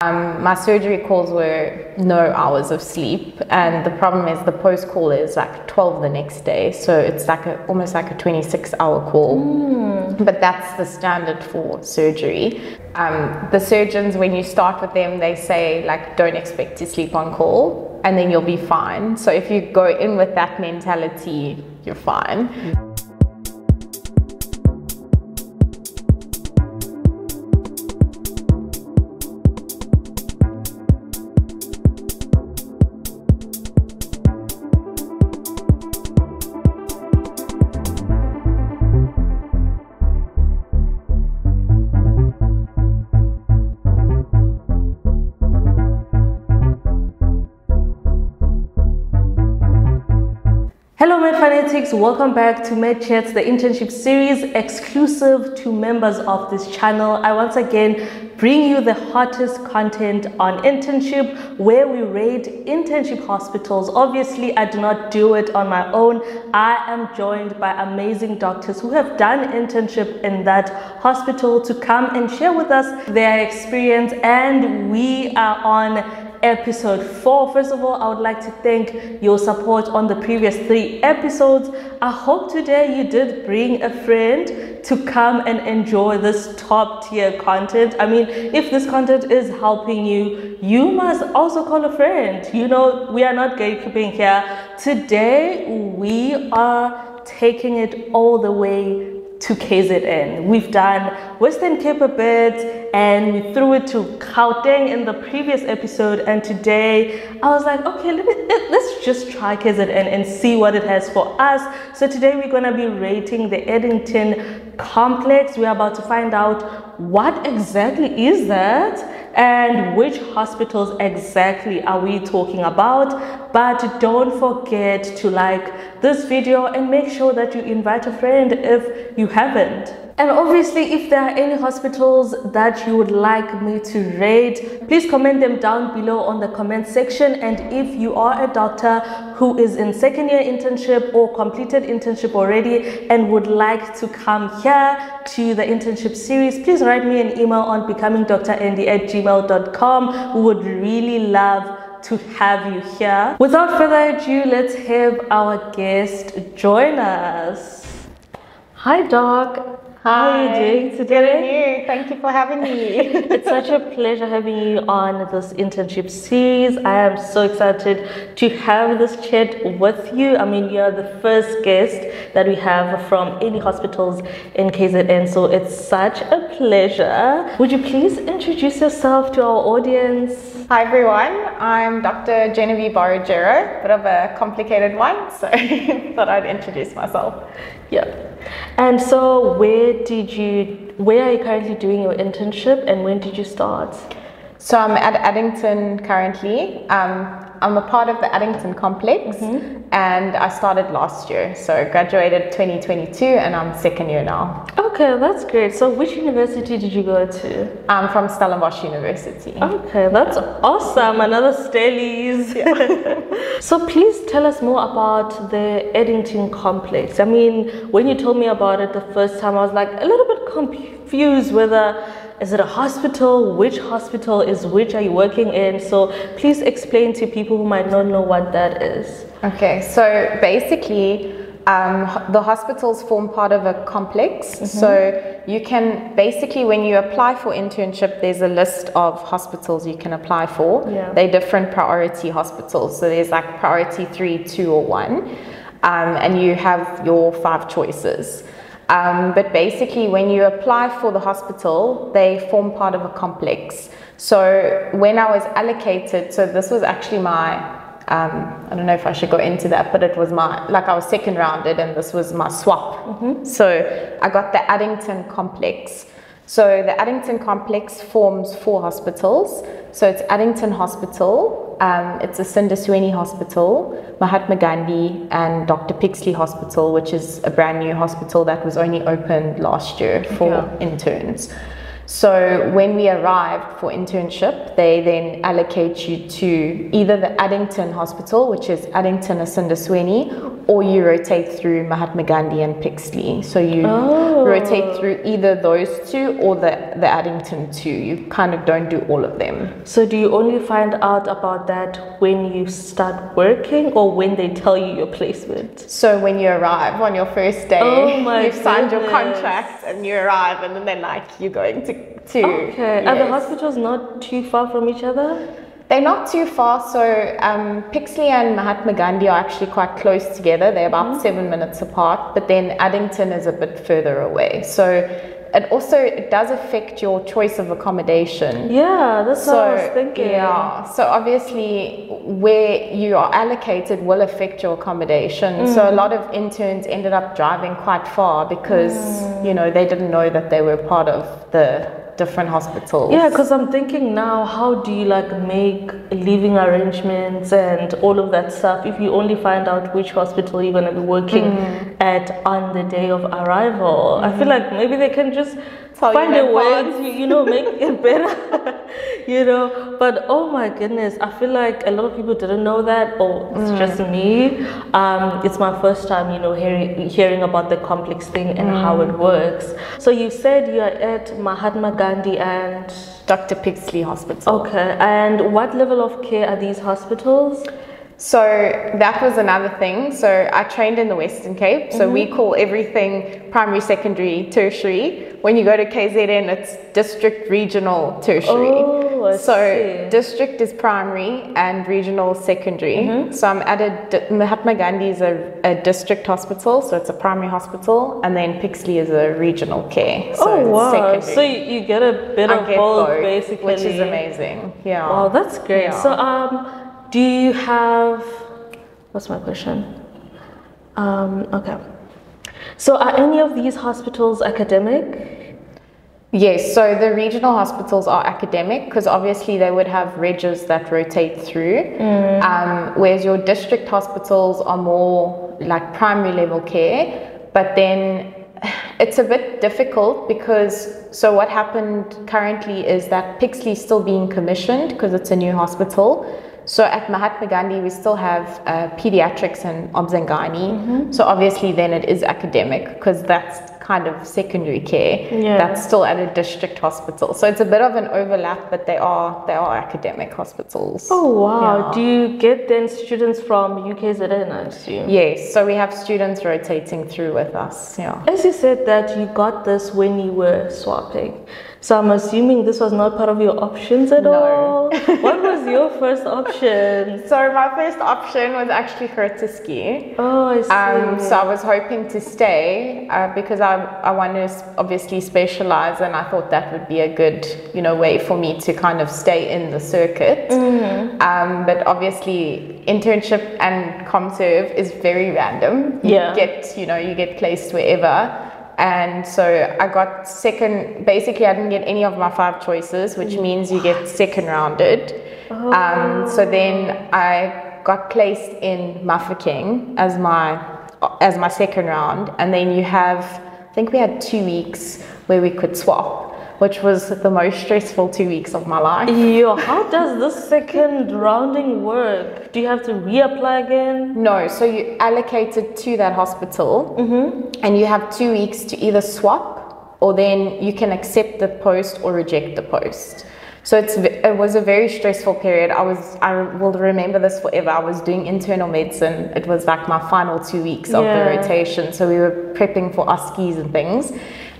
My surgery calls were no hours of sleep, and the problem is the post call is like 12 the next day, so it's like almost like a 26-hour call. But that's the standard for surgery. The surgeons, when you start with them, they say like don't expect to sleep on call and then you'll be fine. So if you go in with that mentality, you're fine. Hello Med Fanatics, welcome back to Med Chats, the internship series exclusive to members of this channel. I once again bring you the hottest content on internship, where we rate internship hospitals. Obviously, I do not do it on my own. I am joined by amazing doctors who have done internship in that hospital to come and share with us their experience, and we are on episode 4. First of all, I would like to thank your support on the previous 3 episodes. I hope today you did bring a friend to come and enjoy this top tier content. I mean, if this content is helping you, you must also call a friend. You know, we are not gatekeeping here. Today, we are taking it all the way to KZN. We've done Western Cape a bit, and we threw it to Gauteng in the previous episode, and today I was like, okay, let's just try KZN and see what it has for us. So today we're going to be rating the Addington complex. We're about to find out what exactly is that and which hospitals exactly are we talking about. But don't forget to like this video and make sure that you invite a friend if you haven't. And obviously, if there are any hospitals that you would like me to rate, please comment them down below on the comment section. And if you are a doctor who is in second year internship or completed internship already and would like to come here to the internship series, please write me an email on becomingdrandy@gmail.com. We would really love to have you here. Without further ado, let's have our guest join us. Hi, Doc. Hi. How are you doing today? Thank you for having me. It's such a pleasure having you on this internship series. I am so excited to have this chat with you. I mean, you're the first guest that we have from any hospitals in KZN, so it's such a pleasure. Would you please introduce yourself to our audience? Hi everyone, I'm Dr. Genevieve Barragero, bit of a complicated one, so thought I'd introduce myself. Yeah. And so where are you currently doing your internship, and when did you start? So I'm at Addington currently. I'm a part of the Addington complex, and I started last year. So graduated 2022 and I'm second year now. Okay, that's great. So which university did you go to? I'm from Stellenbosch University. Okay, that's awesome. Another Stellies. Yeah. So please tell us more about the Addington complex. I mean, when you told me about it the first time, I was like a little bit confused whether is it a hospital, which hospital is which are you working in? So please explain to people who might not know what that is. Okay, so basically the hospitals form part of a complex. So you can basically, when you apply for internship, there's a list of hospitals you can apply for. Yeah. They're different priority hospitals. So there's like priority 3, 2 or 1, and you have your 5 choices. But basically, when you apply for the hospital, they form part of a complex. So when I was allocated, so this was actually my, I don't know if I should go into that, but it was my, like I was second rounded and this was my swap. So I got the Addington complex. So the Addington complex forms 4 hospitals. So it's Addington Hospital, it's a Sindasweni Hospital, Mahatma Gandhi, and Dr. Pixley Hospital, which is a brand new hospital that was only opened last year for interns. So when we arrived for internship, they then allocate you to either the Addington Hospital, which is Addington Sindasweni, or you rotate through Mahatma Gandhi and Pixley. So you rotate through either those two or the Addington two. You kind of don't do all of them. So do you only find out about that when you start working or when they tell you your placement? So when you arrive on your first day, you've signed your goodness. contract and you arrive, and then they're like, you're going to Okay. yes. Are the hospitals not too far from each other? They're not too far. So Pixley and Mahatma Gandhi are actually quite close together. They're about 7 minutes apart, but then Addington is a bit further away. So it does affect your choice of accommodation. Yeah, that's what I was thinking. Yeah, so obviously where you are allocated will affect your accommodation. So a lot of interns ended up driving quite far because, you know, they didn't know that they were part of the different hospitals. Yeah, because I'm thinking now, how do you like make living arrangements and all of that stuff if you only find out which hospital you're going to be working at on the day of arrival? I feel like maybe they can just find a way to, you know, make it better, you know. But oh my goodness, I feel like a lot of people didn't know that, or it's just me. It's my first time, you know, hearing about the complex thing and how it works. So you said you are at Mahatma Gandhi and Dr. Pixley Hospital. Okay, and what level of care are these hospitals? So that was another thing. So I trained in the Western Cape. So we call everything primary, secondary, tertiary. When you go to KZN, it's district, regional, tertiary. Oh, I see. District is primary and regional secondary. So I'm at Mahatma Gandhi is a district hospital. So it's a primary hospital. And then Pixley is a regional care. So wow. Secondary. So you get a bit of both, basically. Which is amazing. Yeah. Wow, that's great. Yeah. So do you have, what's my question? Okay. So are any of these hospitals academic? Yes, so the regional hospitals are academic because obviously they would have regs that rotate through, whereas your district hospitals are more like primary level care. But then it's a bit difficult because, so what happened currently is that Pixley is still being commissioned because it's a new hospital. So at Mahatma Gandhi, we still have pediatrics and obs and gynae. So obviously then it is academic because that's kind of secondary care. That's still at a district hospital. So it's a bit of an overlap, but they are academic hospitals. Oh, wow. Yeah. Do you get then students from UKZN, I assume? Yes, so we have students rotating through with us. Yeah. As you said that you got this when you were swapping. So I'm assuming this was not part of your options at all? What was your first option? So my first option was actually Grooteskies. Oh, I see. So I was hoping to stay because I wanted to obviously specialize, and I thought that would be a good, you know, way for me to kind of stay in the circuit. But obviously internship and ComServe is very random. You get placed wherever. And so I got second, basically I didn't get any of my 5 choices, which means you get second rounded. So then I got placed in Mafeking as my second round. And then you have, I think we had 2 weeks where we could swap, which was the most stressful 2 weeks of my life. Yo, how does this second rounding work? Do you have to reapply again? No, so you allocated to that hospital and you have 2 weeks to either swap or then you can accept the post or reject the post. So it was a very stressful period. I will remember this forever. I was doing internal medicine. It was like my final 2 weeks of the rotation. So we were prepping for OSCEs and things.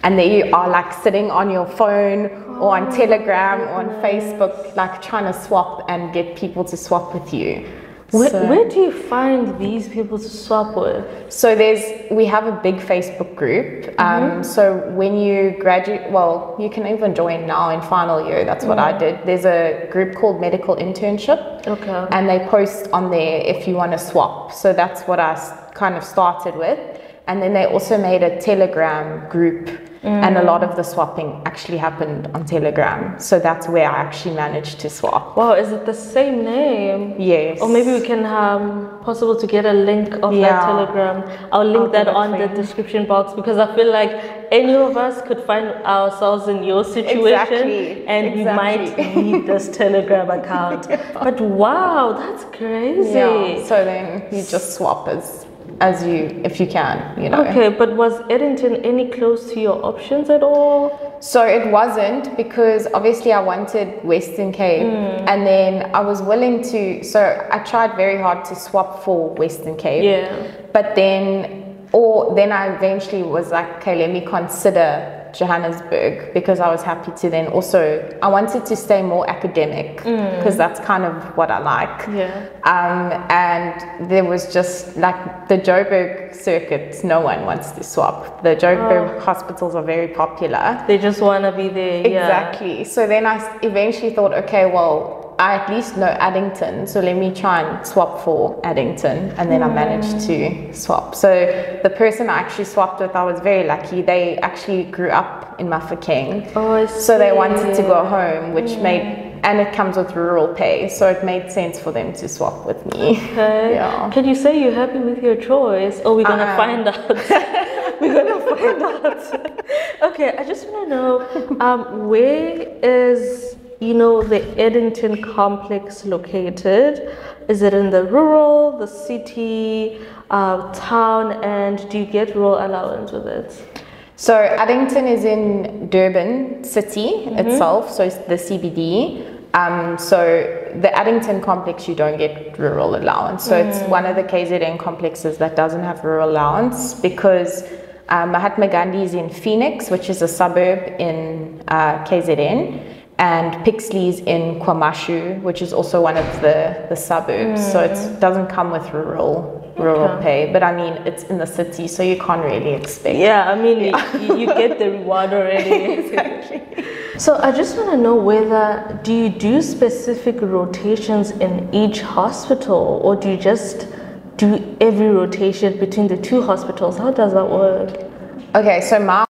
And there you are, like sitting on your phone or on Telegram or on Facebook, like trying to swap and get people to swap with you. Where do you find these people to swap with? So we have a big Facebook group. So when you graduate, well, you can even join now in final year. That's what I did. There's a group called Medical Internship. Okay. And they post on there if you want to swap. So that's what I kind of started with. And then they also made a Telegram group. And a lot of the swapping actually happened on Telegram. So that's where I actually managed to swap. Wow, is it the same name? Yes. Or maybe we can possible to get a link of that Telegram. I'll link that on the description box because I feel like any of us could find ourselves in your situation and we might need this Telegram account. But wow, that's crazy. Yeah. So then you just swap as if you can, you know. Okay, but was Addington any close to your options at all? So it wasn't, because obviously I wanted Western Cape, and then I was willing to, so I tried very hard to swap for Western Cape. Yeah. But then I eventually was like, okay, let me consider Johannesburg, because I was happy to then also, I wanted to stay more academic, because that's kind of what I like. Yeah. And there was just like the Joburg circuit, no one wants to swap. The Joburg hospitals are very popular. They just want to be there. Exactly. So then I eventually thought, okay, well, I at least know Addington, so let me try and swap for Addington, and then I managed to swap. So the person I actually swapped with, I was very lucky. They actually grew up in Mafeking, so they wanted to go home, which made, and it comes with rural pay, so it made sense for them to swap with me. Okay. Yeah. Can you say you're happy with your choice, or we're gonna find out? We're gonna find out. Okay, I just want to know, where is, you know, the Addington complex located? Is it in the rural, the city, town, and do you get rural allowance with it? So Addington is in Durban city itself, so it's the CBD. So the Addington complex, you don't get rural allowance. So it's one of the KZN complexes that doesn't have rural allowance, because Mahatma Gandhi is in Phoenix, which is a suburb in KZN. And Pixley's in KwaMashu, which is also one of the suburbs. So it doesn't come with rural pay, but I mean, it's in the city, so you can't really expect. Yeah, I mean, you get the reward already. Exactly. So I just want to know whether, do you do specific rotations in each hospital, or do you just do every rotation between the two hospitals? How does that work? Okay, so my